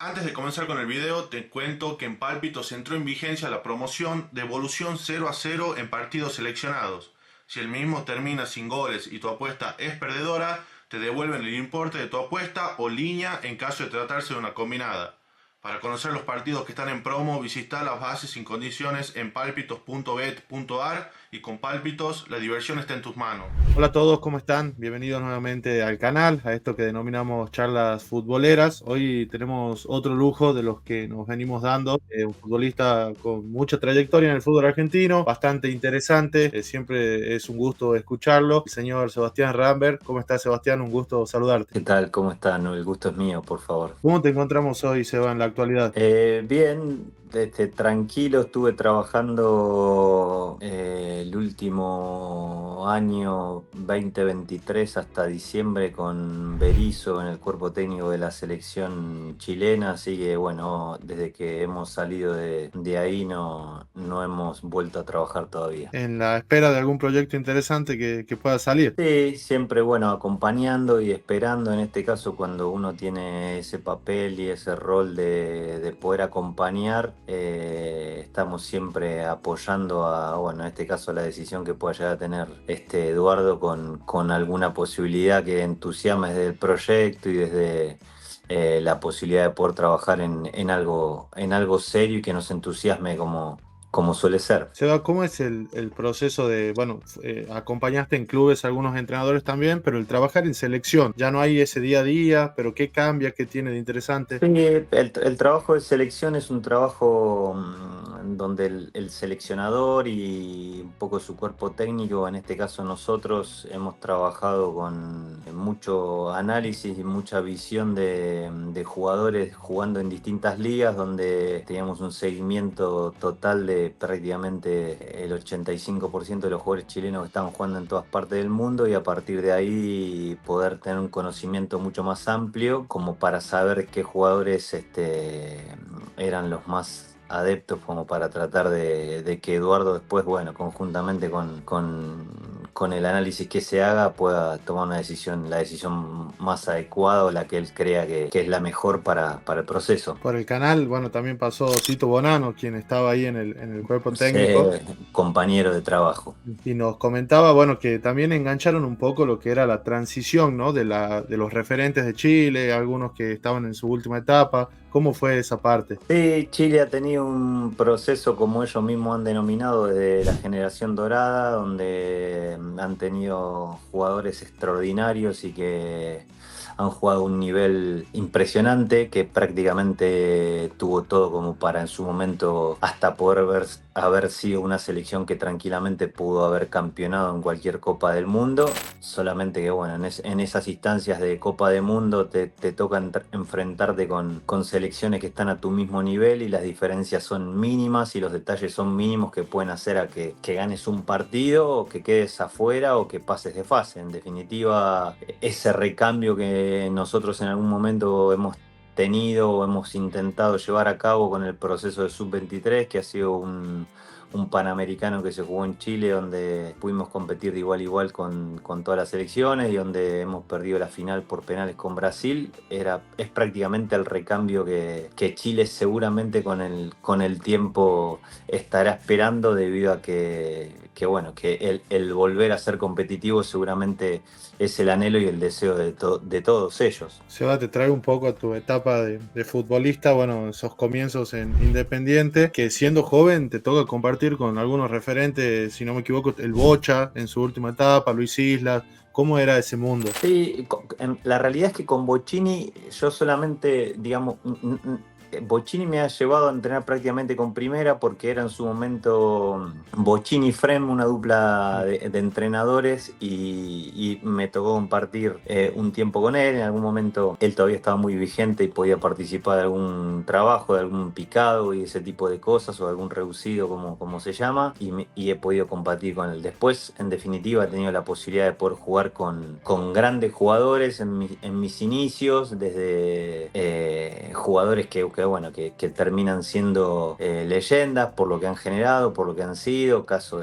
Antes de comenzar con el video, te cuento que en Pálpitos entró en vigencia la promoción devolución 0-0 en partidos seleccionados. Si el mismo termina sin goles y tu apuesta es perdedora, te devuelven el importe de tu apuesta o línea en caso de tratarse de una combinada. Para conocer los partidos que están en promo, visita las bases sin condiciones en palpitos.bet.ar y con Pálpitos la diversión está en tus manos. Hola a todos, ¿cómo están? Bienvenidos nuevamente al canal, a esto que denominamos charlas futboleras. Hoy tenemos otro lujo de los que nos venimos dando, un futbolista con mucha trayectoria en el fútbol argentino, bastante interesante, siempre es un gusto escucharlo. El señor Sebastián Rambert, ¿cómo estás, Sebastián? Un gusto saludarte. ¿Qué tal? ¿Cómo están? No, el gusto es mío, por favor. ¿Cómo te encontramos hoy, Seba, en la actualidad? Bien, tranquilo, estuve trabajando el último año 2023 hasta diciembre con Berizzo en el cuerpo técnico de la selección chilena, así que bueno, desde que hemos salido de ahí no hemos vuelto a trabajar todavía. En la espera de algún proyecto interesante que pueda salir. Sí, siempre bueno, acompañando y esperando, en este caso cuando uno tiene ese papel y ese rol de poder acompañar, estamos siempre apoyando bueno, en este caso la decisión que pueda llegar a tener Eduardo con alguna posibilidad que entusiasme desde el proyecto y desde la posibilidad de poder trabajar en algo serio y que nos entusiasme como suele ser. Seba, ¿cómo es el proceso de, bueno, acompañaste en clubes a algunos entrenadores también, pero el trabajar en selección, ya no hay ese día a día, pero qué cambia, qué tiene de interesante? Sí, el trabajo de selección es un trabajo donde el seleccionador y un poco su cuerpo técnico, en este caso nosotros, hemos trabajado con mucho análisis y mucha visión de jugadores jugando en distintas ligas, donde teníamos un seguimiento total de prácticamente el 85% de los jugadores chilenos que estaban jugando en todas partes del mundo, y a partir de ahí poder tener un conocimiento mucho más amplio como para saber qué jugadores eran los más adeptos, como para tratar de que Eduardo después, bueno, conjuntamente con el análisis que se haga, pueda tomar una decisión, la decisión más adecuada o la que él crea que es la mejor para el proceso. Por el canal, bueno, también pasó Tito Bonano, quien estaba ahí en el cuerpo técnico, Ser compañero de trabajo. y nos comentaba, bueno, que también engancharon un poco lo que era la transición, ¿no? De los referentes de Chile, algunos que estaban en su última etapa. ¿Cómo fue esa parte? Sí, Chile ha tenido un proceso, como ellos mismos han denominado, desde la generación dorada, donde han tenido jugadores extraordinarios y que han jugado a un nivel impresionante, que prácticamente tuvo todo como para en su momento hasta poder haber sido una selección que tranquilamente pudo haber campeonado en cualquier Copa del Mundo. Solamente que bueno, en esas instancias de Copa del Mundo te toca enfrentarte con selecciones que están a tu mismo nivel, y las diferencias son mínimas y los detalles son mínimos que pueden hacer a que ganes un partido o que quedes afuera o que pases de fase. En definitiva, ese recambio que nosotros en algún momento hemos tenido o hemos intentado llevar a cabo con el proceso de Sub-23, que ha sido un Panamericano que se jugó en Chile, donde pudimos competir de igual a igual con todas las selecciones y donde hemos perdido la final por penales con Brasil. Es prácticamente el recambio que Chile seguramente con el tiempo estará esperando, debido a que bueno, que el volver a ser competitivo seguramente es el anhelo y el deseo de todos ellos. Seba, te traigo un poco a tu etapa de futbolista, bueno, esos comienzos en Independiente, que siendo joven te toca compartir con algunos referentes, si no me equivoco, el Bocha en su última etapa, Luis Islas. ¿Cómo era ese mundo? Sí, la realidad es que con Bocini yo solamente, digamos, Bocini me ha llevado a entrenar prácticamente con primera, porque era en su momento Bocini y Frem, una dupla de entrenadores, y me tocó compartir un tiempo con él. En algún momento él todavía estaba muy vigente y podía participar de algún trabajo, de algún picado y ese tipo de cosas, o de algún reducido, como se llama, y he podido compartir con él. Después, en definitiva, he tenido la posibilidad de poder jugar con grandes jugadores en mis inicios, desde jugadores bueno, que terminan siendo leyendas por lo que han generado, por lo que han sido, caso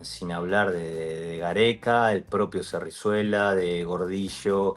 sin hablar de Gareca, el propio Cerrizuela, de Gordillo,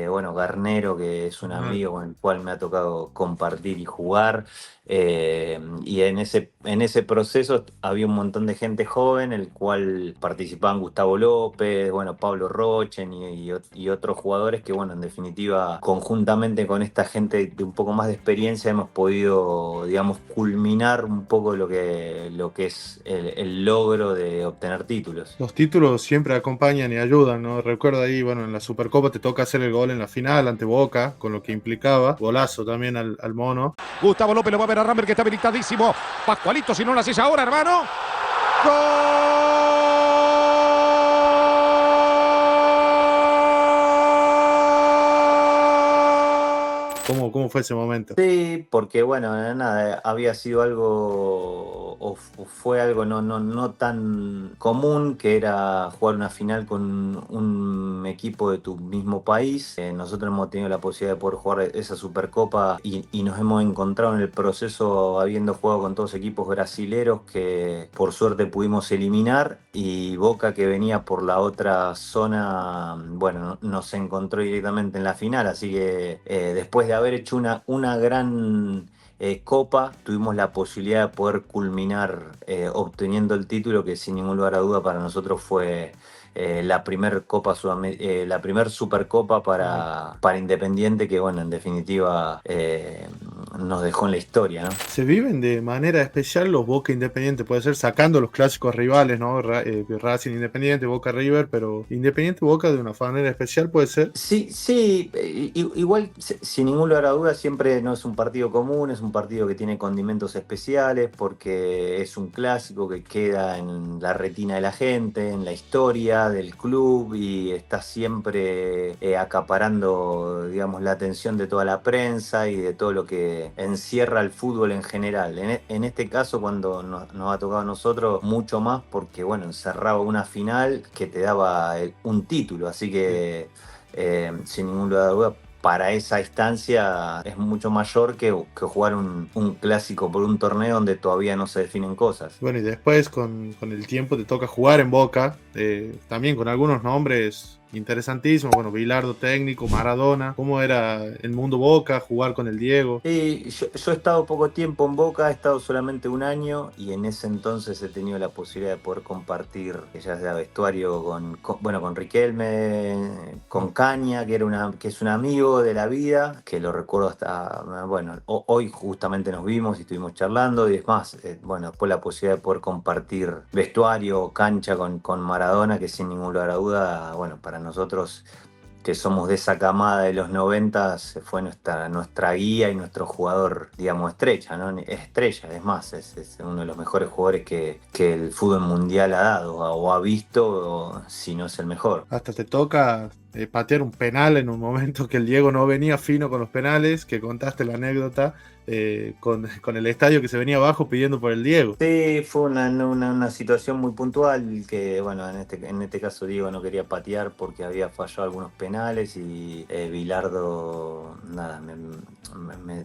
bueno, Garnero, que es un Ajá. amigo con el cual me ha tocado compartir y jugar. Y en ese proceso había un montón de gente joven, el cual participaban Gustavo López, bueno, Pablo Rochen y otros jugadores que, bueno, en definitiva, conjuntamente con esta gente de un poco más de experiencia, hemos podido, digamos, culminar un poco lo que es el logro de obtener títulos. Los títulos siempre acompañan y ayudan, ¿no? Recuerdo ahí, bueno, en la Supercopa te toca hacer el gol en la final ante Boca, con lo que implicaba. Golazo también al mono. Gustavo López lo va a ver a Ramber, que está habilitadísimo. Pascualito, si no lo haces ahora, hermano. ¡Gol! ¿Cómo fue ese momento? Sí, porque bueno, nada, había sido algo, fue algo no tan común, que era jugar una final con un equipo de tu mismo país. Nosotros hemos tenido la posibilidad de poder jugar esa Supercopa y nos hemos encontrado en el proceso habiendo jugado con todos equipos brasileros que por suerte pudimos eliminar, y Boca, que venía por la otra zona, bueno, nos encontró directamente en la final, así que después de haber hecho una gran copa, tuvimos la posibilidad de poder culminar obteniendo el título, que sin ningún lugar a duda para nosotros fue la primer la primer Supercopa para Independiente, que bueno, en definitiva nos dejó en la historia, ¿no? Se viven de manera especial los Boca Independiente, puede ser sacando los clásicos rivales, ¿no? Racing Independiente, Boca River, pero Independiente Boca de una manera especial puede ser. Sí, sí, igual sin ningún lugar a dudas siempre no es un partido común, es un partido que tiene condimentos especiales porque es un clásico que queda en la retina de la gente, en la historia del club, y está siempre acaparando, digamos, la atención de toda la prensa y de todo lo que encierra el fútbol en general. En este caso, cuando nos ha tocado a nosotros, mucho más porque, bueno, encerraba una final que te daba un título, así que sin ningún lugar de duda, para esa instancia es mucho mayor que jugar un clásico por un torneo donde todavía no se definen cosas. Bueno, y después con el tiempo te toca jugar en Boca, también con algunos nombres interesantísimos. Bueno, Bilardo técnico, Maradona. ¿Cómo era el mundo Boca, jugar con el Diego? Y yo he estado poco tiempo en Boca, he estado solamente un año, y en ese entonces he tenido la posibilidad de poder compartir, ya sea vestuario con Riquelme, con Caña, que es un amigo de la vida, que lo recuerdo hasta, bueno, hoy justamente nos vimos y estuvimos charlando, y es más, bueno, después la posibilidad de poder compartir vestuario, cancha con Maradona, que sin ningún lugar a duda, bueno, para nosotros que somos de esa camada de los 90, fue nuestra guía y nuestro jugador, digamos, estrella, ¿no? Estrella, es más, es uno de los mejores jugadores que el fútbol mundial ha dado o ha visto, si no es el mejor. Hasta te toca patear un penal en un momento que el Diego no venía fino con los penales, que contaste la anécdota, con el estadio que se venía abajo pidiendo por el Diego. Sí, fue una situación muy puntual que, bueno, en este caso Diego no quería patear porque había fallado algunos penales, y Bilardo, nada,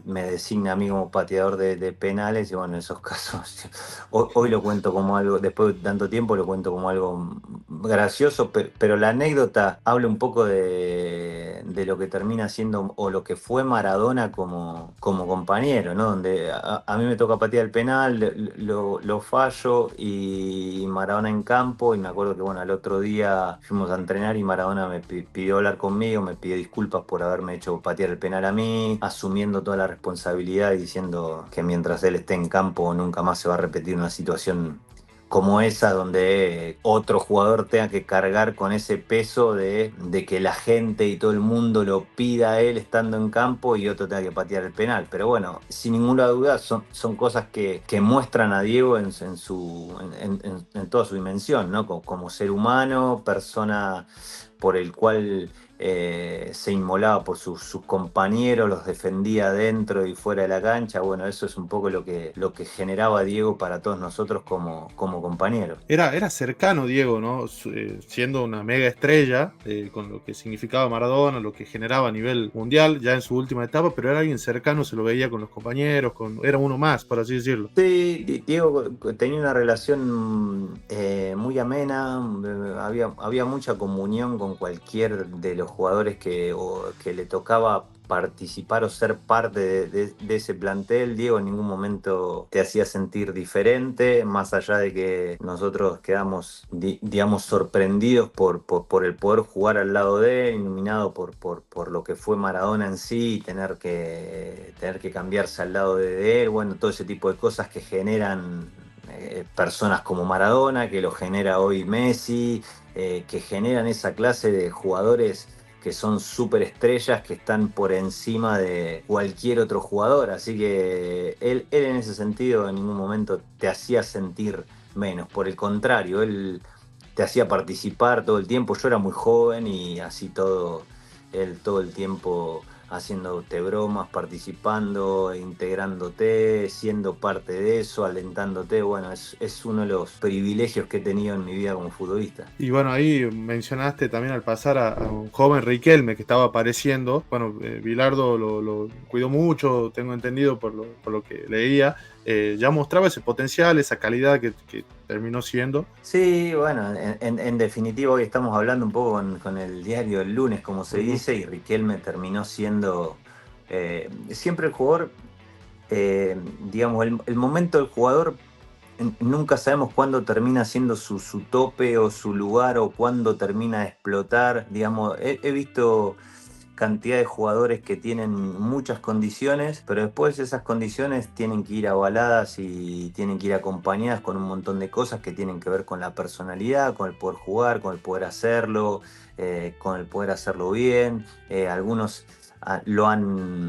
me designa a mí como pateador de penales, y bueno, en esos casos hoy lo cuento como algo, después de tanto tiempo lo cuento como algo gracioso, pero la anécdota habla un poco de lo que termina siendo o lo que fue Maradona como compañero, ¿no? Donde a mí me toca patear el penal, lo fallo, y Maradona en campo, y me acuerdo que, bueno, al otro día fuimos a entrenar y Maradona me pidió hablar conmigo, me pidió disculpas por haberme hecho patear el penal a mí, asumiendo toda la responsabilidad y diciendo que mientras él esté en campo nunca más se va a repetir una situación como esa, donde otro jugador tenga que cargar con ese peso de que la gente y todo el mundo lo pida a él estando en campo y otro tenga que patear el penal. Pero bueno, sin ninguna duda son cosas que muestran a Diego en toda su dimensión, ¿no? Como ser humano, persona por el cual se inmolaba por sus compañeros, los defendía dentro y fuera de la cancha. Bueno, eso es un poco lo que generaba Diego para todos nosotros como compañeros. Era cercano Diego, ¿no? Siendo una mega estrella, con lo que significaba Maradona, lo que generaba a nivel mundial, ya en su última etapa, pero era alguien cercano, se lo veía con los compañeros, era uno más, por así decirlo. Sí, Diego tenía una relación muy amena, había mucha comunión con cualquier de los los jugadores que le tocaba participar o ser parte de ese plantel, Diego en ningún momento te hacía sentir diferente, más allá de que nosotros quedamos, digamos, sorprendidos por el poder jugar al lado de él, iluminado por lo que fue Maradona en sí, y tener que cambiarse al lado de él, bueno, todo ese tipo de cosas que generan personas como Maradona, que lo genera hoy Messi, que generan esa clase de jugadores que son súper estrellas, que están por encima de cualquier otro jugador. Así que él en ese sentido en ningún momento te hacía sentir menos. Por el contrario, él te hacía participar todo el tiempo. Yo era muy joven y así él todo el tiempo haciéndote bromas, participando, integrándote, siendo parte de eso, alentándote. Bueno, es uno de los privilegios que he tenido en mi vida como futbolista. Y bueno, ahí mencionaste también al pasar a un joven Riquelme que estaba apareciendo. Bueno, Bilardo lo cuidó mucho, tengo entendido por lo que leía. Ya mostraba ese potencial, esa calidad que terminó siendo. Sí, bueno, en definitiva hoy estamos hablando un poco con el diario El Lunes, como se dice, y Riquelme terminó siendo siempre el jugador, digamos, el momento del jugador, nunca sabemos cuándo termina siendo su tope o su lugar o cuándo termina de explotar. Digamos, he visto cantidad de jugadores que tienen muchas condiciones, pero después esas condiciones tienen que ir avaladas y tienen que ir acompañadas con un montón de cosas que tienen que ver con la personalidad, con el poder jugar, con el poder hacerlo, con el poder hacerlo bien. Algunos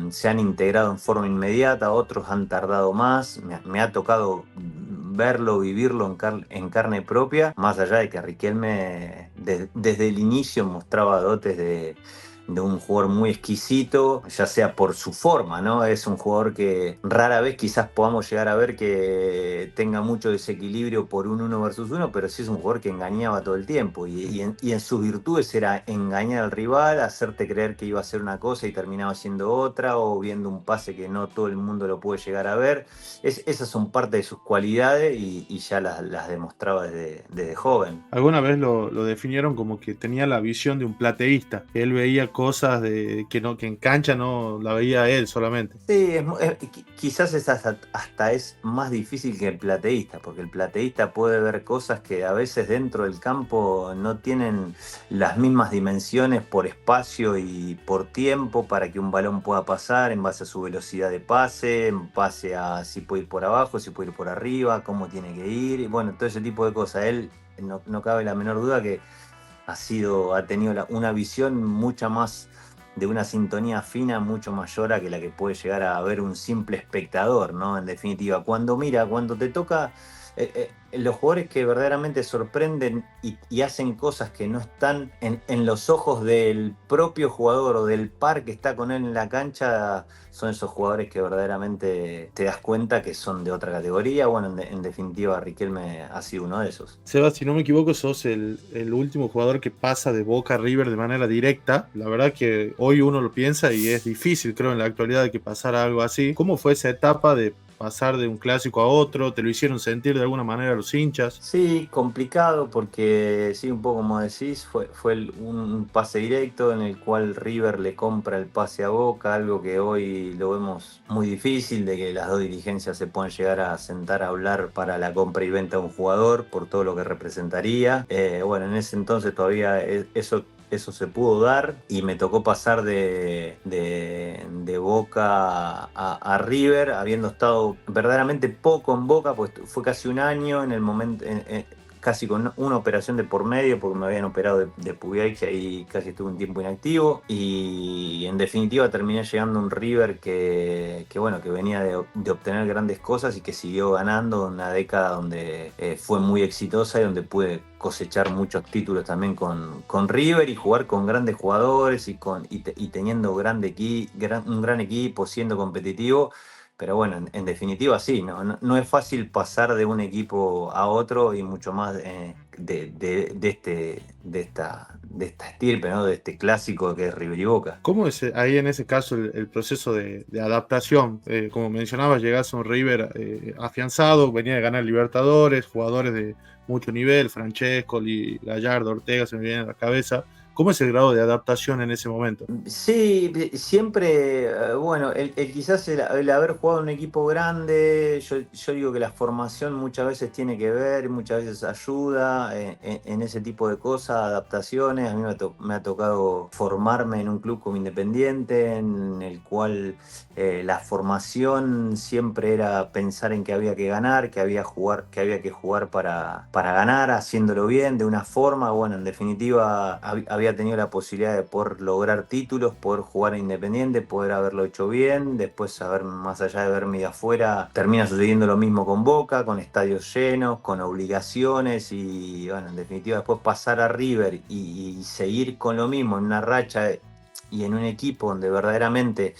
se han integrado en forma inmediata, otros han tardado más. Me ha tocado verlo, vivirlo en carne propia, más allá de que Riquelme desde el inicio mostraba dotes de un jugador muy exquisito, ya sea por su forma, ¿no? Es un jugador que rara vez quizás podamos llegar a ver que tenga mucho desequilibrio por un 1 versus 1, pero sí es un jugador que engañaba todo el tiempo y en sus virtudes era engañar al rival, hacerte creer que iba a hacer una cosa y terminaba siendo otra, o viendo un pase que no todo el mundo lo puede llegar a ver. Esas son parte de sus cualidades y ya las demostraba desde joven. Alguna vez lo definieron como que tenía la visión de un plateísta, que él veía cosas que en cancha no la veía él solamente. Sí, quizás hasta es más difícil que el plateísta, porque el plateísta puede ver cosas que a veces dentro del campo no tienen las mismas dimensiones por espacio y por tiempo para que un balón pueda pasar en base a su velocidad de pase, en base a si puede ir por abajo, si puede ir por arriba, cómo tiene que ir, y bueno, todo ese tipo de cosas. Él, no cabe la menor duda que ha tenido una visión mucha más de una sintonía fina, mucho mayor a que la que puede llegar a ver un simple espectador, ¿no? En definitiva, cuando te toca, los jugadores que verdaderamente sorprenden y hacen cosas que no están en los ojos del propio jugador o del par que está con él en la cancha, son esos jugadores que verdaderamente te das cuenta que son de otra categoría. Bueno, en definitiva, Riquelme ha sido uno de esos. Seba, si no me equivoco, sos el último jugador que pasa de Boca a River de manera directa. La verdad que hoy uno lo piensa y es difícil, creo, en la actualidad de que pasara algo así. ¿Cómo fue esa etapa de pasar de un clásico a otro? ¿Te lo hicieron sentir de alguna manera los hinchas? Sí, complicado porque, sí, un poco como decís, fue un pase directo en el cual River le compra el pase a Boca, algo que hoy lo vemos muy difícil, de que las dos dirigencias se puedan llegar a sentar a hablar para la compra y venta de un jugador por todo lo que representaría. Bueno, en ese entonces todavía eso se pudo dar y me tocó pasar de Boca a River, habiendo estado verdaderamente poco en Boca, pues fue casi un año en el momento, casi con una operación de por medio, porque me habían operado de pubiatia y casi estuve un tiempo inactivo, y en definitiva terminé llegando a un River que venía de obtener grandes cosas y que siguió ganando una década donde fue muy exitosa y donde pude cosechar muchos títulos también con River y jugar con grandes jugadores y teniendo un gran equipo, siendo competitivo. Pero bueno, en definitiva sí, no es fácil pasar de un equipo a otro y mucho más de esta estirpe, ¿no? De este clásico que es River y Boca. ¿Cómo es ahí en ese caso el proceso de adaptación? Como mencionabas, llegás a un River afianzado, venía de ganar Libertadores, jugadores de mucho nivel, Francescoli, Gallardo, Ortega, se me vienen a la cabeza. ¿Cómo es el grado de adaptación en ese momento? Sí, siempre, bueno, quizás el haber jugado en un equipo grande, yo digo que la formación muchas veces tiene que ver, muchas veces ayuda en ese tipo de cosas, adaptaciones. A mí me ha tocado formarme en un club como Independiente, en el cual la formación siempre era pensar en que había que ganar, que había que jugar para ganar, haciéndolo bien, de una forma. Bueno, en definitiva, había tenido la posibilidad de poder lograr títulos, poder jugar a Independiente, poder haberlo hecho bien. Después, más allá de verme de afuera, termina sucediendo lo mismo con Boca, con estadios llenos, con obligaciones y, bueno, en definitiva, después pasar a River y seguir con lo mismo en una racha y en un equipo donde verdaderamente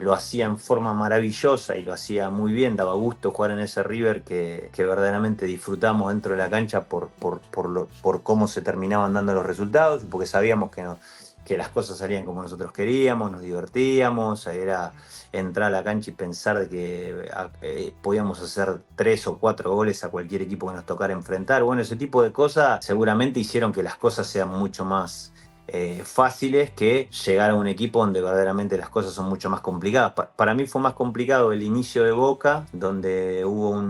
lo hacía en forma maravillosa y lo hacía muy bien. Daba gusto jugar en ese River que verdaderamente disfrutamos dentro de la cancha por cómo se terminaban dando los resultados, porque sabíamos que las cosas salían como nosotros queríamos, nos divertíamos. Era entrar a la cancha y pensar de que podíamos hacer 3 o 4 goles a cualquier equipo que nos tocara enfrentar. Bueno, ese tipo de cosas seguramente hicieron que las cosas sean mucho más fáciles que llegar a un equipo donde verdaderamente las cosas son mucho más complicadas. Para mí fue más complicado el inicio de Boca, donde hubo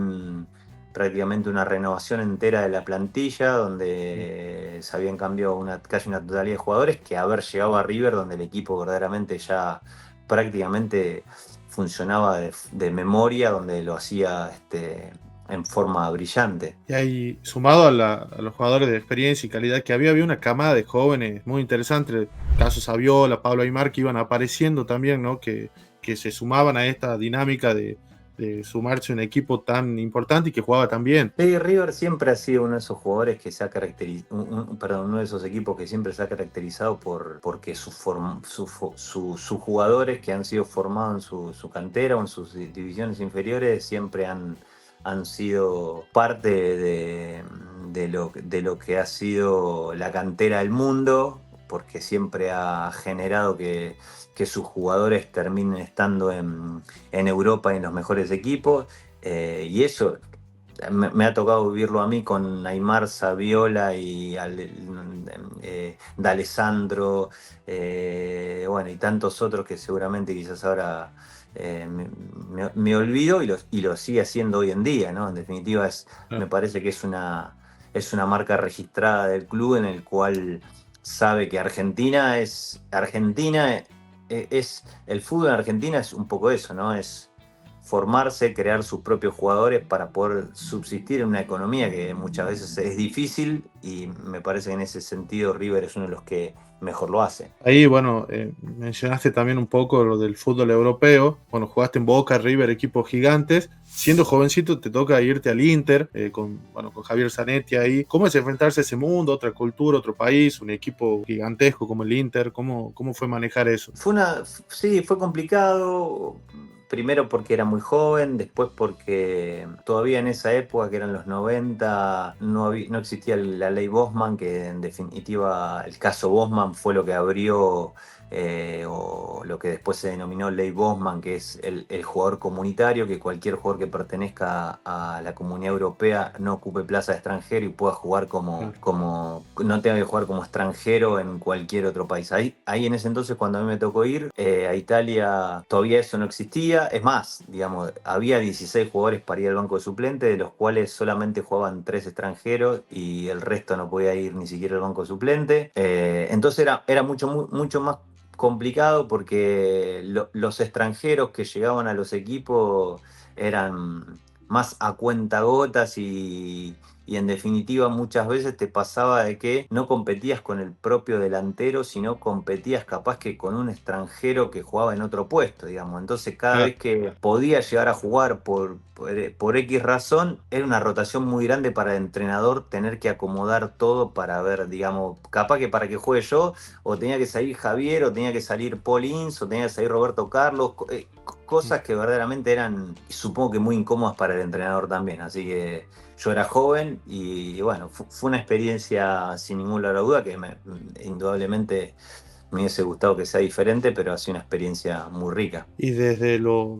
prácticamente una renovación entera de la plantilla, donde se habían cambiado casi una totalidad de jugadores, que haber llegado a River, donde el equipo verdaderamente ya prácticamente funcionaba de memoria, donde lo hacía en forma brillante. Y ahí, sumado a los jugadores de experiencia y calidad que había una camada de jóvenes muy interesante, casos Saviola, Pablo Aimar, que iban apareciendo también, ¿no? Que se sumaban a esta dinámica de sumarse a un equipo tan importante y que jugaba tan bien. Sí, River siempre ha sido uno de esos jugadores que se ha caracterizado, uno de esos equipos que siempre se ha caracterizado porque sus jugadores que han sido formados en su cantera o en sus divisiones inferiores siempre han sido parte de lo que ha sido la cantera del mundo, porque siempre ha generado que sus jugadores terminen estando en Europa y en los mejores equipos. Y eso me ha tocado vivirlo a mí con Aimar, Saviola y D'Alessandro, bueno, y tantos otros que seguramente quizás ahora me olvido y lo sigue haciendo hoy en día, ¿no? En definitiva, me parece que es una marca registrada del club en el cual sabe que Argentina es el fútbol en Argentina es un poco eso, ¿no? Es formarse, crear sus propios jugadores para poder subsistir en una economía que muchas veces es difícil, y me parece que en ese sentido River es uno de los que mejor lo hace. Ahí, bueno, mencionaste también un poco lo del fútbol europeo. Bueno, jugaste en Boca, River, equipos gigantes. Siendo jovencito te toca irte al Inter, con Javier Zanetti ahí. ¿Cómo es enfrentarse a ese mundo, otra cultura, otro país, un equipo gigantesco como el Inter? ¿Cómo fue manejar eso? Sí, fue complicado. Primero porque era muy joven, después porque todavía en esa época, que eran los 90, no existía la ley Bosman, que en definitiva el caso Bosman fue lo que abrió, o lo que después se denominó ley Bosman, que es el jugador comunitario, que cualquier jugador que pertenezca a la Comunidad Europea no ocupe plaza de extranjero y pueda jugar no tenga que jugar como extranjero en cualquier otro país. Ahí en ese entonces, cuando a mí me tocó ir a Italia, todavía eso no existía. Es más, digamos, había 16 jugadores para ir al banco de suplente, de los cuales solamente jugaban 3 extranjeros y el resto no podía ir ni siquiera al banco de suplente. Entonces era mucho más complicado, porque los extranjeros que llegaban a los equipos eran más a cuentagotas y en definitiva muchas veces te pasaba de que no competías con el propio delantero, sino competías capaz que con un extranjero que jugaba en otro puesto, digamos. Entonces cada vez que podía llegar a jugar por X razón, era una rotación muy grande para el entrenador tener que acomodar todo para ver, digamos, capaz que para que juegue yo, o tenía que salir Javier, o tenía que salir Paul Ince, o tenía que salir Roberto Carlos, cosas que verdaderamente eran, supongo que muy incómodas para el entrenador también. Así que yo era joven y bueno, fue una experiencia sin ningún lugar a duda que indudablemente Me hubiese gustado que sea diferente, pero ha sido una experiencia muy rica. Y desde lo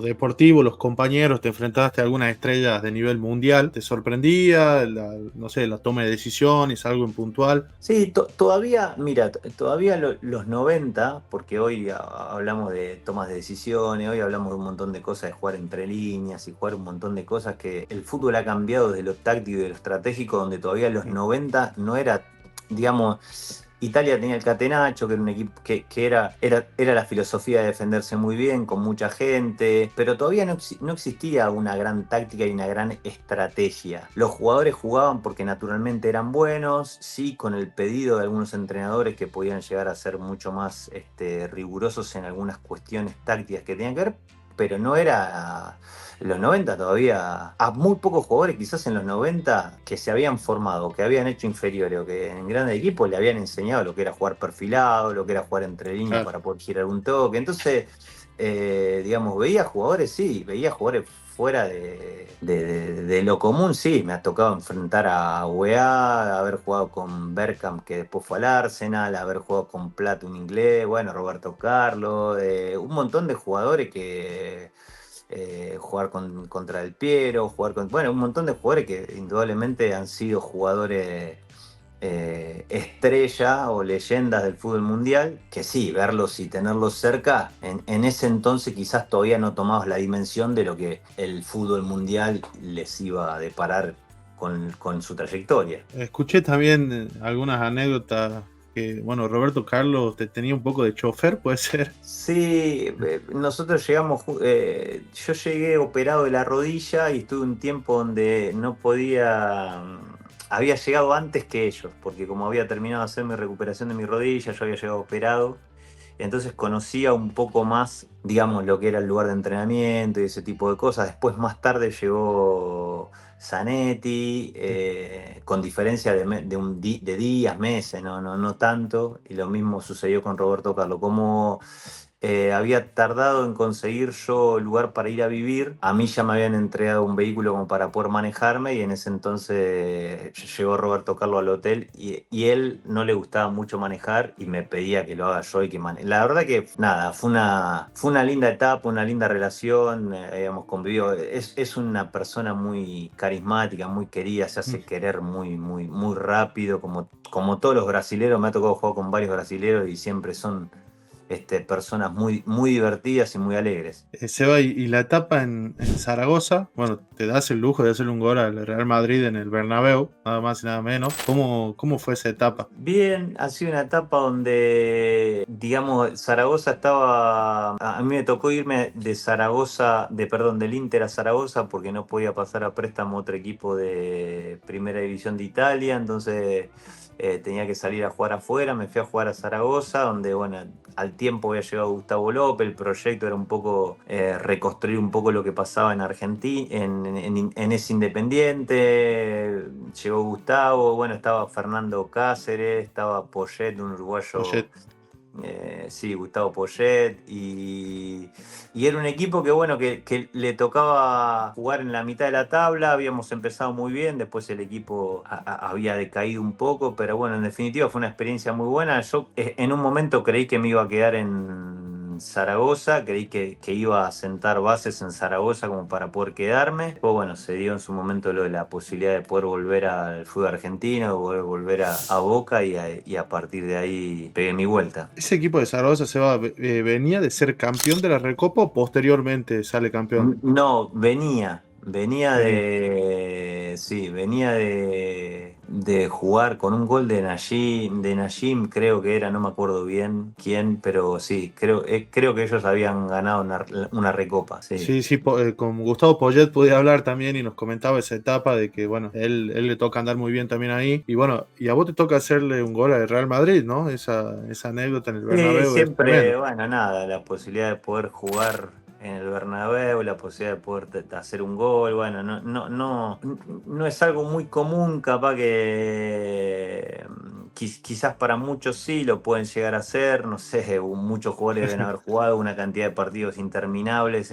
deportivo, los compañeros, te enfrentaste a algunas estrellas de nivel mundial. ¿Te sorprendía no sé, la toma de decisiones, algo en puntual? Sí, todavía, mira, todavía los 90, porque hoy hablamos de tomas de decisiones, hoy hablamos de un montón de cosas, de jugar entre líneas y jugar un montón de cosas, que el fútbol ha cambiado desde lo táctico y de lo estratégico, donde todavía los 90 no era, digamos, Italia tenía el Catenaccio, que era un equipo que era la filosofía de defenderse muy bien, con mucha gente, pero todavía no existía una gran táctica y una gran estrategia. Los jugadores jugaban porque naturalmente eran buenos, sí, con el pedido de algunos entrenadores que podían llegar a ser mucho más rigurosos en algunas cuestiones tácticas que tenían que ver, pero no era... En los 90 todavía, a muy pocos jugadores quizás en los 90 que se habían formado, que habían hecho inferiores o que en grandes equipos le habían enseñado lo que era jugar perfilado, lo que era jugar entre líneas para poder girar un toque. Entonces, digamos, veía jugadores, sí, veía jugadores fuera de lo común, sí. Me ha tocado enfrentar a UEA, haber jugado con Bergkamp, que después fue al Arsenal, haber jugado con Platt, un inglés, bueno, Roberto Carlos, un montón de jugadores que... jugar contra el Piero, bueno, un montón de jugadores que indudablemente han sido jugadores estrella o leyendas del fútbol mundial, que sí, verlos y tenerlos cerca, en ese entonces quizás todavía no tomabas la dimensión de lo que el fútbol mundial les iba a deparar con su trayectoria. Escuché también algunas anécdotas que, bueno, Roberto Carlos te tenía un poco de chofer, ¿puede ser? Sí, nosotros llegamos, yo llegué operado de la rodilla y estuve un tiempo donde no podía, había llegado antes que ellos, porque como había terminado de hacer mi recuperación de mi rodilla, yo había llegado operado, entonces conocía un poco más, digamos, lo que era el lugar de entrenamiento y ese tipo de cosas. Después, más tarde, llegó Zanetti, con diferencia de días, meses, no tanto, y lo mismo sucedió con Roberto Carlos. Como había tardado en conseguir yo lugar para ir a vivir, a mí ya me habían entregado un vehículo como para poder manejarme, y en ese entonces llegó Roberto Carlos al hotel y él no le gustaba mucho manejar y me pedía que lo haga yo y que maneje. La verdad que nada, fue una linda etapa, una linda relación, habíamos convivido. Es una persona muy carismática, muy querida, se hace querer muy rápido, como todos los brasileros. Me ha tocado jugar con varios brasileros y siempre son personas muy divertidas y muy alegres. Seba, y la etapa en Zaragoza, bueno, te das el lujo de hacerle un gol al Real Madrid en el Bernabéu, nada más y nada menos. ¿Cómo fue esa etapa? Bien, ha sido una etapa donde, digamos, Zaragoza estaba... A mí me tocó irme de Zaragoza, del Inter a Zaragoza, porque no podía pasar a préstamo otro equipo de Primera División de Italia, entonces tenía que salir a jugar afuera. Me fui a jugar a Zaragoza, donde, bueno, al tiempo había llegado Gustavo López. El proyecto era un poco reconstruir un poco lo que pasaba en Argentina, en ese Independiente. Llegó Gustavo, bueno, estaba Fernando Cáceres, estaba Poyet, un uruguayo. Poyet. Sí, Gustavo Poyet, y era un equipo que, bueno, que le tocaba jugar en la mitad de la tabla. Habíamos empezado muy bien, después el equipo había decaído un poco, pero bueno, en definitiva fue una experiencia muy buena. Yo en un momento creí que me iba a quedar en Zaragoza, creí que iba a sentar bases en Zaragoza como para poder quedarme. Pues bueno, se dio en su momento lo de la posibilidad de poder volver al fútbol argentino, de poder volver a Boca, y a partir de ahí pegué mi vuelta. Ese equipo de Zaragoza, Seba, venía de ser campeón de la Recopa o posteriormente sale campeón. No, venía de jugar con un gol de Najim, creo que era, no me acuerdo bien quién, pero sí, creo que ellos habían ganado una recopa. Sí. Sí, con Gustavo Poyet pude hablar también y nos comentaba esa etapa de que, bueno, él le toca andar muy bien también ahí. Y bueno, y a vos te toca hacerle un gol al Real Madrid, ¿no? Esa anécdota en el Bernabéu. Sí, siempre, bueno, nada, la posibilidad de poder jugar en el Bernabéu, la posibilidad de poder hacer un gol, bueno, no es algo muy común, capaz que quizás para muchos sí lo pueden llegar a hacer, no sé, muchos jugadores deben haber jugado una cantidad de partidos interminables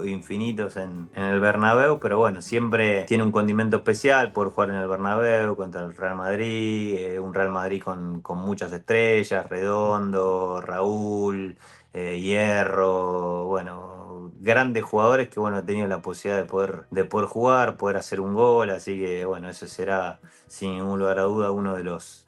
infinitos en el Bernabéu, pero bueno, siempre tiene un condimento especial por jugar en el Bernabéu contra el Real Madrid, un Real Madrid con muchas estrellas, Redondo, Raúl, Hierro, bueno, grandes jugadores que bueno, he tenido la posibilidad de poder jugar, poder hacer un gol, así que bueno, eso será sin ningún lugar a duda uno de los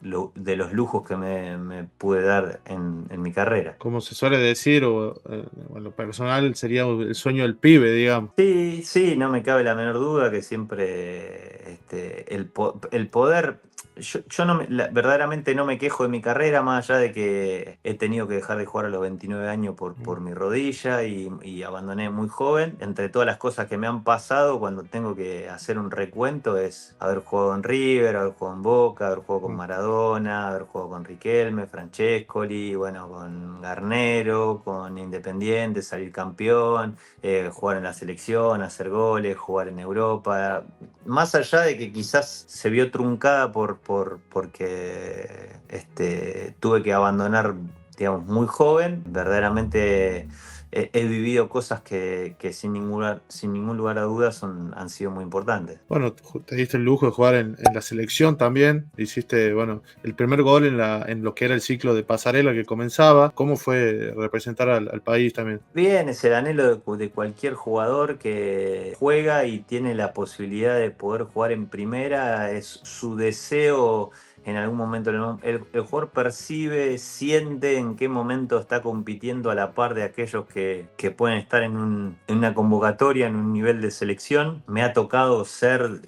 lujos que me pude dar en mi carrera. Como se suele decir, o en lo personal sería el sueño del pibe, digamos. Sí, sí, no me cabe la menor duda que siempre el poder, yo no verdaderamente no me quejo de mi carrera, más allá de que he tenido que dejar de jugar a los 29 años por mi rodilla y abandoné muy joven. Entre todas las cosas que me han pasado, cuando tengo que hacer un recuento, es haber jugado en River, haber jugado en Boca, haber jugado con Maradona, haber jugado con Riquelme, Francescoli, bueno, con Garnero, con Independiente, salir campeón, jugar en la selección, hacer goles, jugar en Europa. Más allá de que quizás se vio truncada porque tuve que abandonar, digamos, muy joven, verdaderamente he vivido cosas que sin ningún lugar a dudas han sido muy importantes. Bueno, te diste el lujo de jugar en la selección también. Hiciste, bueno, el primer gol en lo que era el ciclo de pasarela que comenzaba. ¿Cómo fue representar al país también? Bien, es el anhelo de cualquier jugador que juega y tiene la posibilidad de poder jugar en primera, es su deseo en algún momento. El jugador percibe, siente en qué momento está compitiendo a la par de aquellos que pueden estar en una convocatoria, en un nivel de selección. Me ha tocado ser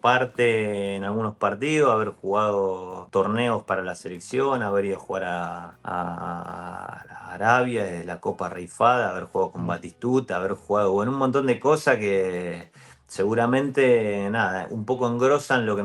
parte en algunos partidos, haber jugado torneos para la selección, haber ido a jugar a Arabia, de la Copa Reifada, haber jugado con Batistuta, haber jugado en un montón de cosas que seguramente, nada, un poco engrosan lo que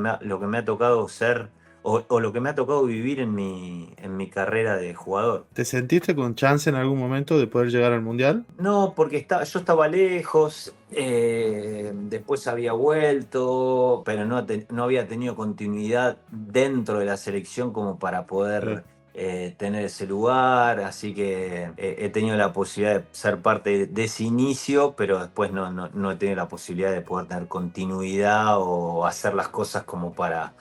me ha tocado ser o lo que me ha tocado vivir en mi carrera de jugador. ¿Te sentiste con chance en algún momento de poder llegar al Mundial? No, porque yo estaba lejos, después había vuelto, pero no había tenido continuidad dentro de la selección como para poder tener ese lugar, así que he tenido la posibilidad de ser parte de ese inicio, pero después no he tenido la posibilidad de poder tener continuidad o hacer las cosas como para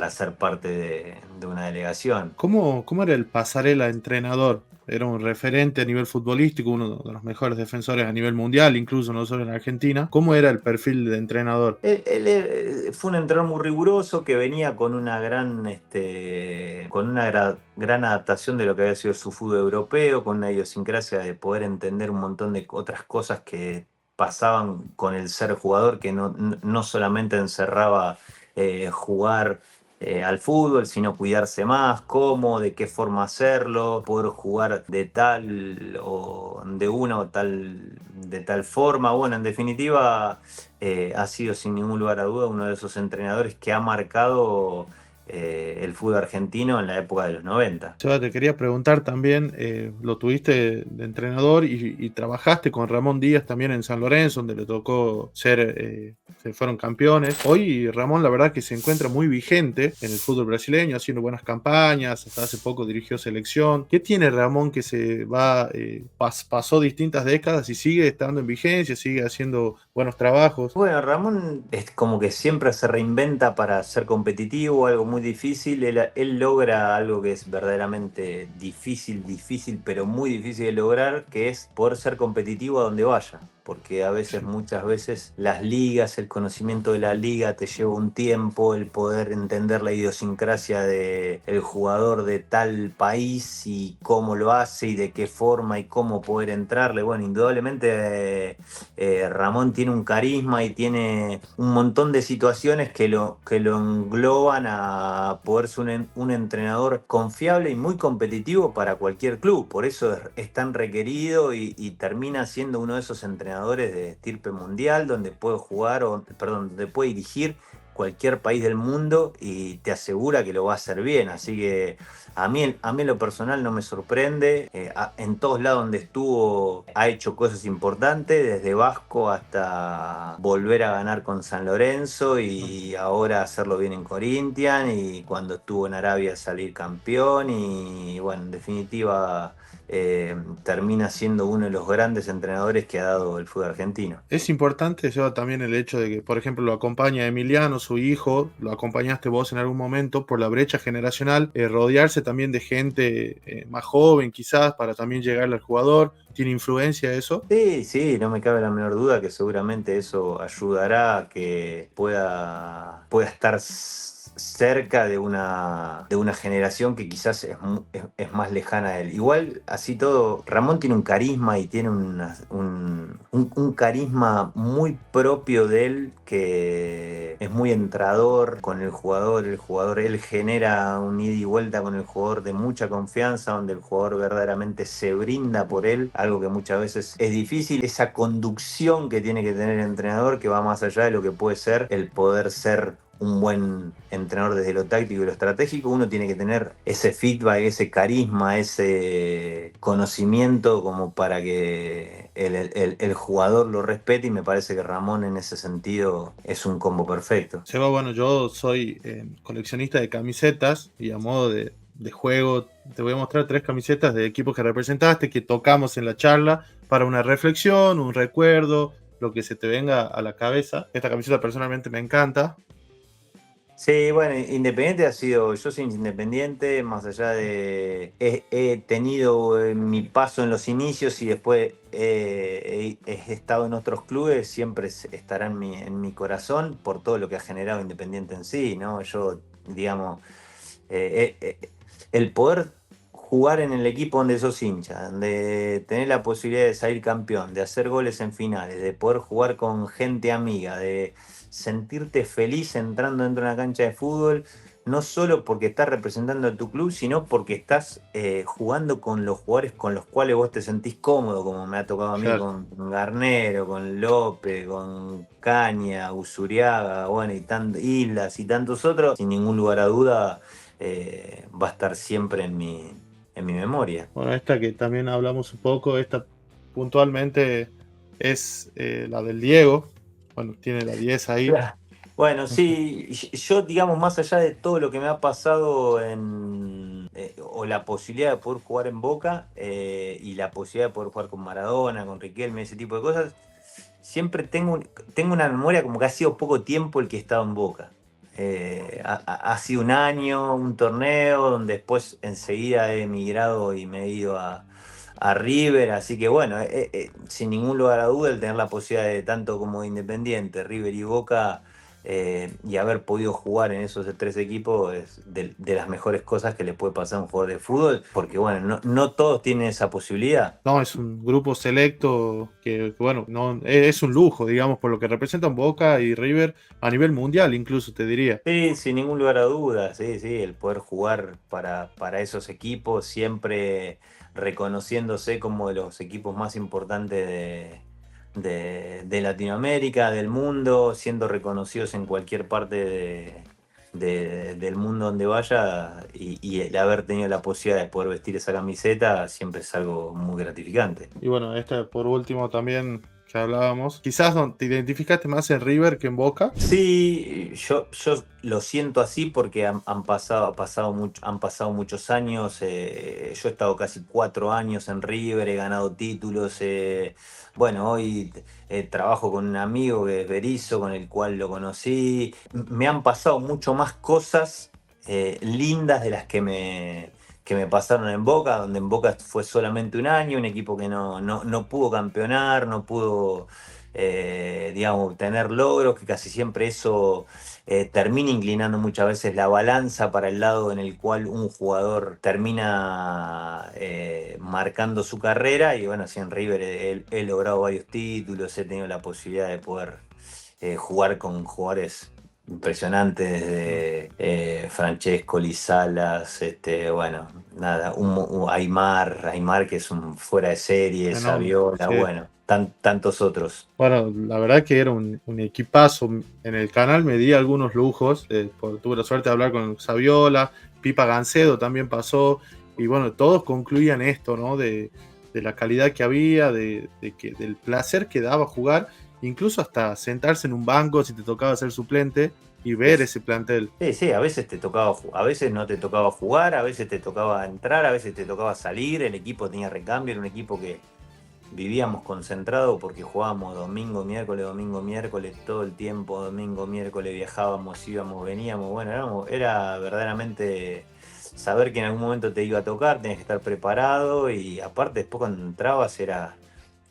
ser parte de una delegación. ¿Cómo era el pasarela entrenador? Era un referente a nivel futbolístico, uno de los mejores defensores a nivel mundial, incluso no solo en Argentina. ¿Cómo era el perfil de entrenador? Él fue un entrenador muy riguroso que venía con una gran adaptación de lo que había sido su fútbol europeo, con una idiosincrasia de poder entender un montón de otras cosas que pasaban con el ser jugador, que no solamente encerraba jugar al fútbol, sino cuidarse más, cómo, de qué forma hacerlo, poder jugar de tal o de una o de tal forma. Bueno, en definitiva, ha sido sin ningún lugar a duda uno de esos entrenadores que ha marcado el fútbol argentino en la época de los 90. Seba, te quería preguntar también, lo tuviste de entrenador y trabajaste con Ramón Díaz también en San Lorenzo, donde le tocó se fueron campeones. Hoy Ramón la verdad que se encuentra muy vigente en el fútbol brasileño, haciendo buenas campañas, hasta hace poco dirigió selección. ¿Qué tiene Ramón que pasó distintas décadas y sigue estando en vigencia, sigue haciendo buenos trabajos? Bueno, Ramón es como que siempre se reinventa para ser competitivo, algo muy difícil. Él logra algo que es verdaderamente difícil, pero muy difícil de lograr, que es poder ser competitivo a donde vaya. Porque muchas veces, las ligas, el conocimiento de la liga te lleva un tiempo, el poder entender la idiosincrasia del jugador de tal país y cómo lo hace y de qué forma y cómo poder entrarle. Bueno, indudablemente Ramón tiene un carisma y tiene un montón de situaciones que lo engloban a poder ser un entrenador confiable y muy competitivo para cualquier club. Por eso es tan requerido y termina siendo uno de esos entrenadores de estirpe mundial, donde puede donde puede dirigir cualquier país del mundo y te asegura que lo va a hacer bien. Así que a mí en lo personal no me sorprende. En todos lados donde estuvo ha hecho cosas importantes, desde Vasco hasta volver a ganar con San Lorenzo y ahora hacerlo bien en Corinthians, y cuando estuvo en Arabia salir campeón. Y bueno, en definitiva, termina siendo uno de los grandes entrenadores que ha dado el fútbol argentino. Es importante, Seba, también el hecho de que, por ejemplo, lo acompaña Emiliano, su hijo, lo acompañaste vos en algún momento por la brecha generacional, rodearse también de gente más joven quizás para también llegarle al jugador. ¿Tiene influencia eso? Sí, no me cabe la menor duda que seguramente eso ayudará a que pueda estar cerca de una generación que quizás es más lejana a él. Igual, así todo, Ramón tiene un carisma y tiene un carisma muy propio de él, que es muy entrador con el jugador, él genera un ida y vuelta con el jugador de mucha confianza, donde el jugador verdaderamente se brinda por él, algo que muchas veces es difícil, esa conducción que tiene que tener el entrenador, que va más allá de lo que puede ser el poder ser un buen entrenador desde lo táctico y lo estratégico. Uno tiene que tener ese feedback, ese carisma, ese conocimiento como para que el jugador lo respete, y me parece que Ramón en ese sentido es un combo perfecto. Seba, bueno, yo soy coleccionista de camisetas y a modo de juego te voy a mostrar 3 camisetas de equipos que representaste, que tocamos en la charla para una reflexión, un recuerdo, lo que se te venga a la cabeza. Esta camiseta personalmente me encanta. Sí, bueno, Independiente yo soy independiente, más allá de, he tenido mi paso en los inicios y después he estado en otros clubes, siempre estará en mi corazón por todo lo que ha generado Independiente en sí, ¿no? Yo, digamos, el poder jugar en el equipo donde sos hincha, de tener la posibilidad de salir campeón, de hacer goles en finales, de poder jugar con gente amiga, de sentirte feliz entrando dentro de una cancha de fútbol, no solo porque estás representando a tu club, sino porque estás jugando con los jugadores con los cuales vos te sentís cómodo, como me ha tocado a mí Claro. con Garnero, con López, con Caña, Usuriaga, bueno, Islas y tantos otros. Sin ningún lugar a duda va a estar siempre en mi memoria. Bueno, esta que también hablamos un poco, esta puntualmente es la del Diego. Bueno, tiene la 10 ahí. Claro. Bueno, sí, yo, digamos, más allá de todo lo que me ha pasado o la posibilidad de poder jugar en Boca, y la posibilidad de poder jugar con Maradona, con Riquelme, ese tipo de cosas, siempre tengo una memoria como que ha sido poco tiempo el que he estado en Boca. Ha sido un año, un torneo, donde después enseguida he emigrado y me he ido a River, así que bueno, sin ningún lugar a duda el tener la posibilidad de tanto como Independiente, River y Boca, y haber podido jugar en esos 3 equipos es de las mejores cosas que le puede pasar a un jugador de fútbol, porque bueno, no todos tienen esa posibilidad. No, es un grupo selecto bueno, no, es un lujo, digamos, por lo que representan Boca y River a nivel mundial, incluso te diría. Sí, sin ningún lugar a dudas, sí, el poder jugar para esos equipos, siempre reconociéndose como de los equipos más importantes de Latinoamérica, del mundo, siendo reconocidos en cualquier parte del mundo donde vaya, y el haber tenido la posibilidad de poder vestir esa camiseta siempre es algo muy gratificante. Y bueno, esta por último también que hablábamos. Quizás te identificaste más en River que en Boca. Sí, yo lo siento así porque han pasado muchos años. Yo he estado casi 4 años en River, he ganado títulos. Bueno, hoy trabajo con un amigo que es Berizzo, con el cual lo conocí. Me han pasado mucho más cosas lindas de las que me pasaron en Boca, donde en Boca fue solamente un año, un equipo que no pudo campeonar, no pudo, digamos, tener logros, que casi siempre eso termina inclinando muchas veces la balanza para el lado en el cual un jugador termina marcando su carrera. Y bueno, así en River he logrado varios títulos, he tenido la posibilidad de poder jugar con jugadores impresionantes, desde Francesco, Salas, bueno, nada, Aymar, que es un fuera de serie, Fenómeno, Saviola, sí. bueno, tantos otros. Bueno, la verdad que era un equipazo. En el canal me di algunos lujos. Tuve la suerte de hablar con Saviola, Pipa Gancedo también pasó. Y bueno, todos concluían esto, ¿no? De la calidad que había, del placer que daba jugar, incluso hasta sentarse en un banco si te tocaba ser suplente. y ver Es- ese plantel. Sí, sí, a veces te tocaba, a veces no te tocaba jugar, a veces te tocaba entrar, a veces te tocaba salir, el equipo tenía recambio, era un equipo que vivíamos concentrado porque jugábamos domingo, miércoles, todo el tiempo, domingo, miércoles, viajábamos, íbamos, veníamos, bueno, era verdaderamente saber que en algún momento te iba a tocar, tenías que estar preparado y aparte después cuando entrabas era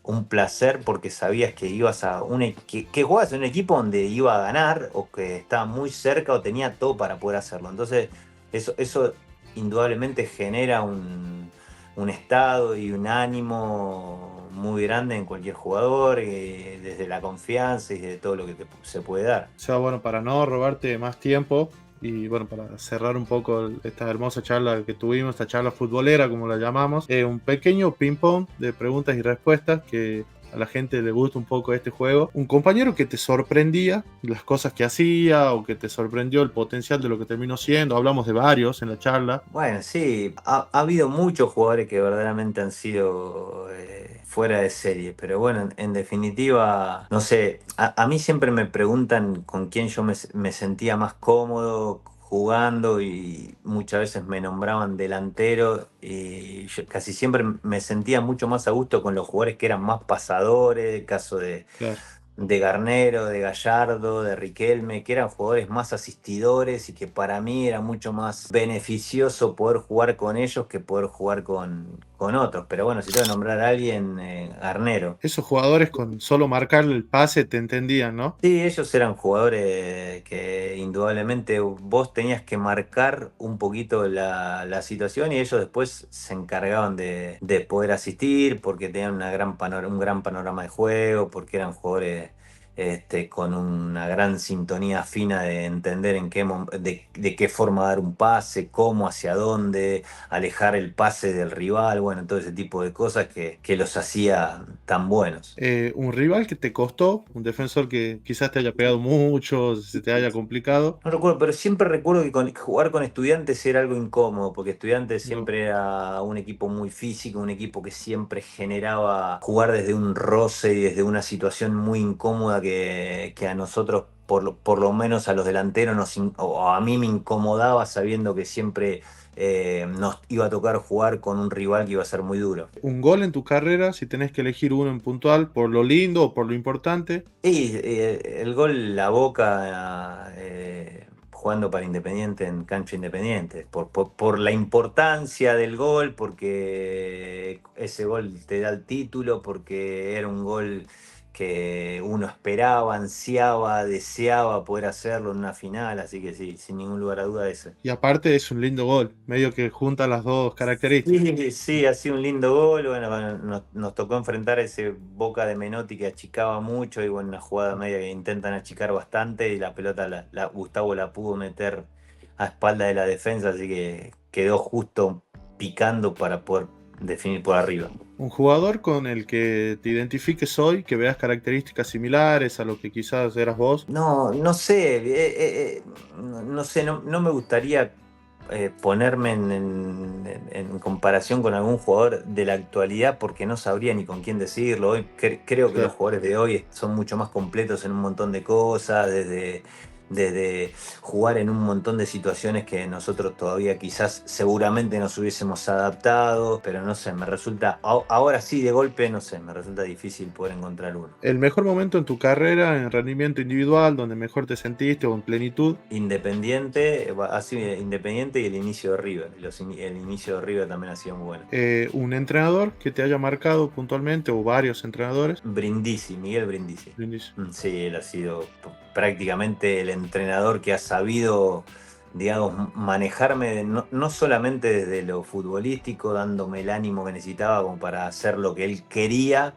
un placer porque sabías que ibas a que jugabas en un equipo donde iba a ganar o que estaba muy cerca o tenía todo para poder hacerlo. Entonces, eso indudablemente genera un estado y un ánimo muy grande en cualquier jugador, desde la confianza y de todo lo que se puede dar. O sea, bueno, para no robarte más tiempo y bueno, para cerrar un poco esta hermosa charla que tuvimos, esta charla futbolera como la llamamos, un pequeño ping-pong de preguntas y respuestas que a la gente le gusta un poco este juego. Un compañero que te sorprendía las cosas que hacía o que te sorprendió el potencial de lo que terminó siendo. Hablamos de varios en la charla. Bueno, sí, ha habido muchos jugadores que verdaderamente han sido fuera de serie, pero bueno, en definitiva, no sé, a mí siempre me preguntan con quién yo me sentía más cómodo jugando y muchas veces me nombraban delantero y yo casi siempre me sentía mucho más a gusto con los jugadores que eran más pasadores, el caso Claro. de Garnero, de Gallardo, de Riquelme, que eran jugadores más asistidores y que para mí era mucho más beneficioso poder jugar con ellos que poder jugar con otros. Pero bueno, si tengo que nombrar a alguien, Garnero. Esos jugadores con solo marcarle el pase te entendían, ¿no? Sí, ellos eran jugadores que indudablemente vos tenías que marcar un poquito la situación y ellos después se encargaban de poder asistir porque tenían un gran panorama de juego, porque eran jugadores con una gran sintonía fina de entender de qué forma dar un pase, cómo, hacia dónde, alejar el pase del rival, bueno, todo ese tipo de cosas que los hacía tan buenos. Un rival que te costó, un defensor que quizás te haya pegado mucho, se te haya complicado. No recuerdo, pero siempre recuerdo que jugar con Estudiantes era algo incómodo, porque Estudiantes No. siempre era un equipo muy físico, un equipo que siempre generaba jugar desde un roce y desde una situación muy incómoda que a nosotros, por lo menos a los delanteros, o a mí me incomodaba sabiendo que siempre nos iba a tocar jugar con un rival que iba a ser muy duro. Un gol en tu carrera, si tenés que elegir uno en puntual, por lo lindo o por lo importante. Y el gol La Boca jugando para Independiente en cancha Independiente, por la importancia del gol, porque ese gol te da el título, porque era un gol que uno esperaba, ansiaba, deseaba poder hacerlo en una final, así que sí, sin ningún lugar a duda ese. Y aparte es un lindo gol, medio que junta las dos características. Sí, sí, ha sido un lindo gol. Bueno, nos tocó enfrentar a ese Boca de Menotti que achicaba mucho y bueno, una jugada media que intentan achicar bastante y la pelota Gustavo la pudo meter a espalda de la defensa, así que quedó justo picando para poder definir por arriba. Un jugador con el que te identifiques hoy, que veas características similares a lo que quizás eras vos. No, no sé, no sé, no me gustaría ponerme en comparación con algún jugador de la actualidad porque no sabría ni con quién decirlo. Hoy creo que los Claro. jugadores de hoy son mucho más completos en un montón de cosas, desde jugar en un montón de situaciones que nosotros todavía quizás seguramente nos hubiésemos adaptado, pero no sé, me resulta, ahora sí de golpe, no sé, me resulta difícil poder encontrar uno. El mejor momento en tu carrera, en rendimiento individual, donde mejor te sentiste o en plenitud. Independiente, ha sido Independiente y el inicio de River. El inicio de River también ha sido muy bueno. Un entrenador que te haya marcado puntualmente o varios entrenadores. Brindisi, Miguel Brindisi. Brindisi. Sí, él ha sido prácticamente el entrenador que ha sabido, digamos, manejarme no solamente desde lo futbolístico, dándome el ánimo que necesitaba como para hacer lo que él quería,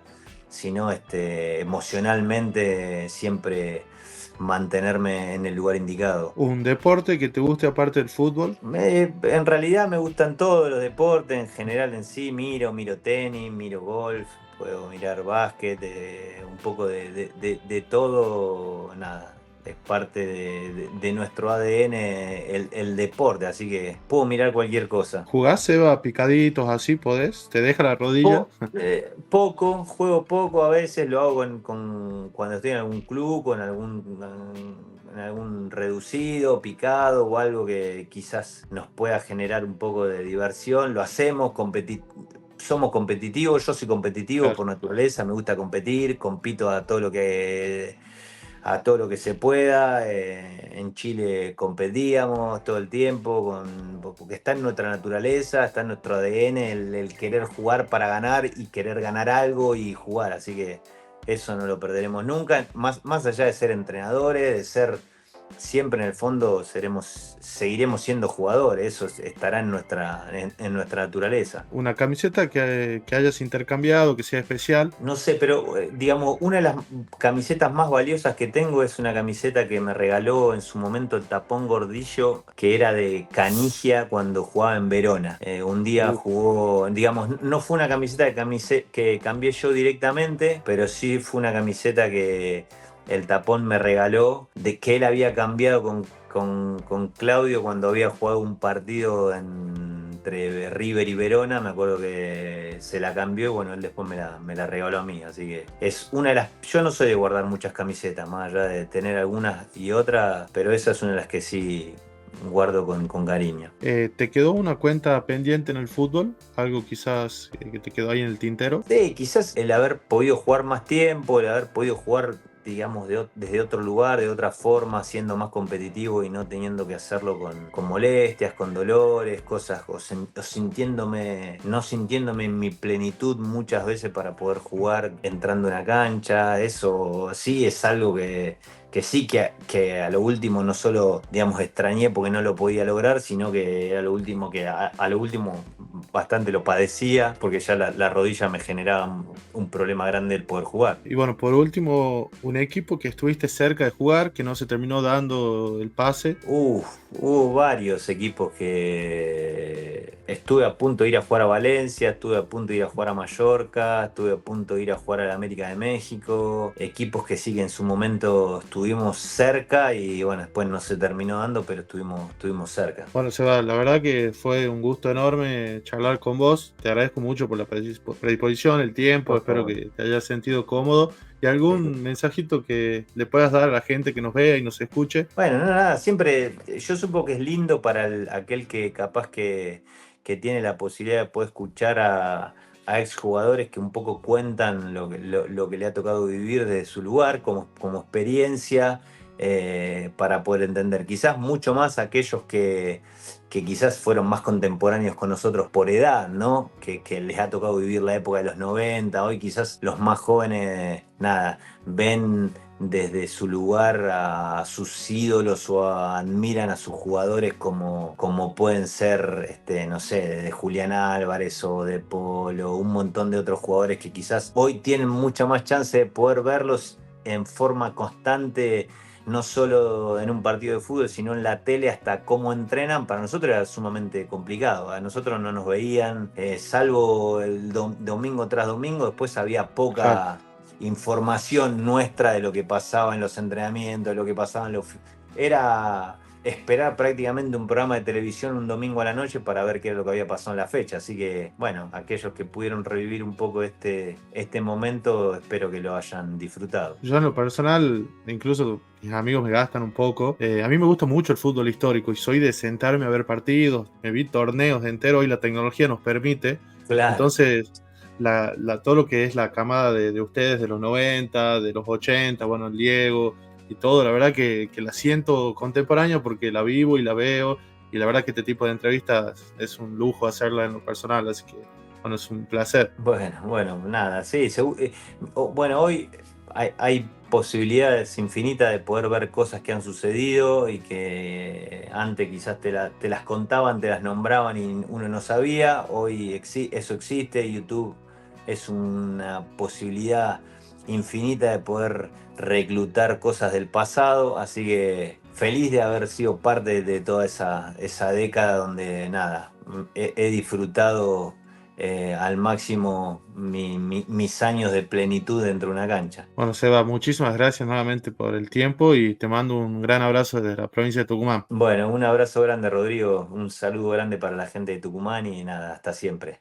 sino emocionalmente siempre mantenerme en el lugar indicado. Un deporte que te guste aparte del fútbol. En realidad me gustan todos los deportes, en general en sí, miro tenis, miro golf, puedo mirar básquet, un poco de todo, nada. Es parte de nuestro ADN el deporte, así que puedo mirar cualquier cosa. ¿Jugás, Seba, picaditos así? ¿Podés? ¿Te deja la rodilla? Juego poco, a veces lo hago cuando estoy en algún club, en en algún reducido, picado o algo que quizás nos pueda generar un poco de diversión. Lo hacemos, somos competitivos, yo soy competitivo Claro. por naturaleza, me gusta competir, compito a todo lo que se pueda. En Chile competíamos todo el tiempo, porque está en nuestra naturaleza, está en nuestro ADN el querer jugar para ganar y querer ganar algo y jugar. Así que eso no lo perderemos nunca. Más allá de ser entrenadores, de ser siempre en el fondo seguiremos siendo jugadores, eso estará en nuestra naturaleza. Una camiseta que hayas intercambiado, que sea especial. No sé, pero digamos, una de las camisetas más valiosas que tengo es una camiseta que me regaló en su momento el Tapón Gordillo, que era de Canigia cuando jugaba en Verona. Un día jugó, digamos, no fue una camiseta que cambié yo directamente, pero sí fue una camiseta que el Tapón me regaló, de que él había cambiado con Claudio cuando había jugado un partido entre River y Verona. Me acuerdo que se la cambió y bueno, él después me la regaló a mí. Así que es una de las... Yo no soy de guardar muchas camisetas, más allá de tener algunas y otras, pero esa es una de las que sí guardo con cariño. ¿Te quedó una cuenta pendiente en el fútbol? Algo quizás que te quedó ahí en el tintero. Sí, quizás el haber podido jugar más tiempo, el haber podido jugar, digamos, desde otro lugar, de otra forma, siendo más competitivo y no teniendo que hacerlo con molestias, con dolores, cosas, o no sintiéndome en mi plenitud muchas veces para poder jugar entrando en una cancha. Eso sí es algo que sí que a lo último no solo, digamos, extrañé porque no lo podía lograr, sino que era lo último que a lo último bastante lo padecía, porque ya la rodilla me generaba un problema grande el poder jugar. Y bueno, por último, un equipo que estuviste cerca de jugar, que no se terminó dando el pase. Hubo varios equipos que estuve a punto de ir a jugar a Valencia, estuve a punto de ir a jugar a Mallorca, estuve a punto de ir a jugar a la América de México, equipos que sí que en su momento estuvimos cerca y bueno, después no se terminó dando, pero estuvimos cerca. Bueno, Seba, la verdad que fue un gusto enorme charlar con vos. Te agradezco mucho por la predisposición, el tiempo. Por Espero favor. que te hayas sentido cómodo. ¿Y algún mensajito que le puedas dar a la gente que nos vea y nos escuche? Bueno, nada, siempre yo supongo que es lindo para aquel que capaz que tiene la posibilidad de poder escuchar a exjugadores que un poco cuentan lo que le ha tocado vivir desde su lugar como experiencia, para poder entender. Quizás mucho más aquellos que quizás fueron más contemporáneos con nosotros por edad, ¿no? Que les ha tocado vivir la época de los 90. Hoy quizás los más jóvenes, nada, ven desde su lugar a sus ídolos o admiran a sus jugadores como pueden ser, no sé, de Julián Álvarez o de Polo, un montón de otros jugadores que quizás hoy tienen mucha más chance de poder verlos en forma constante, no solo en un partido de fútbol, sino en la tele, hasta cómo entrenan. Para nosotros era sumamente complicado. A nosotros no nos veían, salvo el domingo tras domingo, después había poca información nuestra de lo que pasaba en los entrenamientos, de lo que pasaba en los... Era esperar prácticamente un programa de televisión un domingo a la noche para ver qué era lo que había pasado en la fecha. Así que, bueno, aquellos que pudieron revivir un poco este momento, espero que lo hayan disfrutado. Yo en lo personal, incluso mis amigos me gastan un poco. A mí me gusta mucho el fútbol histórico y soy de sentarme a ver partidos. Me vi torneos enteros y la tecnología nos permite. Claro. Entonces, todo lo que es la camada de ustedes de los 90, de los 80, bueno, el Diego y todo, la verdad que la siento contemporánea porque la vivo y la veo. Y la verdad que este tipo de entrevistas es un lujo hacerla en lo personal, así que bueno, es un placer. Bueno, nada, sí. Bueno, hoy hay posibilidades infinitas de poder ver cosas que han sucedido y que antes quizás te las contaban, te las nombraban y uno no sabía. Hoy eso existe, YouTube es una posibilidad infinita de poder reclutar cosas del pasado, así que feliz de haber sido parte de toda esa década donde nada, he disfrutado al máximo mis años de plenitud dentro de una cancha. Bueno, Seba, muchísimas gracias nuevamente por el tiempo y te mando un gran abrazo desde la provincia de Tucumán. Bueno, un abrazo grande, Rodrigo, un saludo grande para la gente de Tucumán y nada, hasta siempre.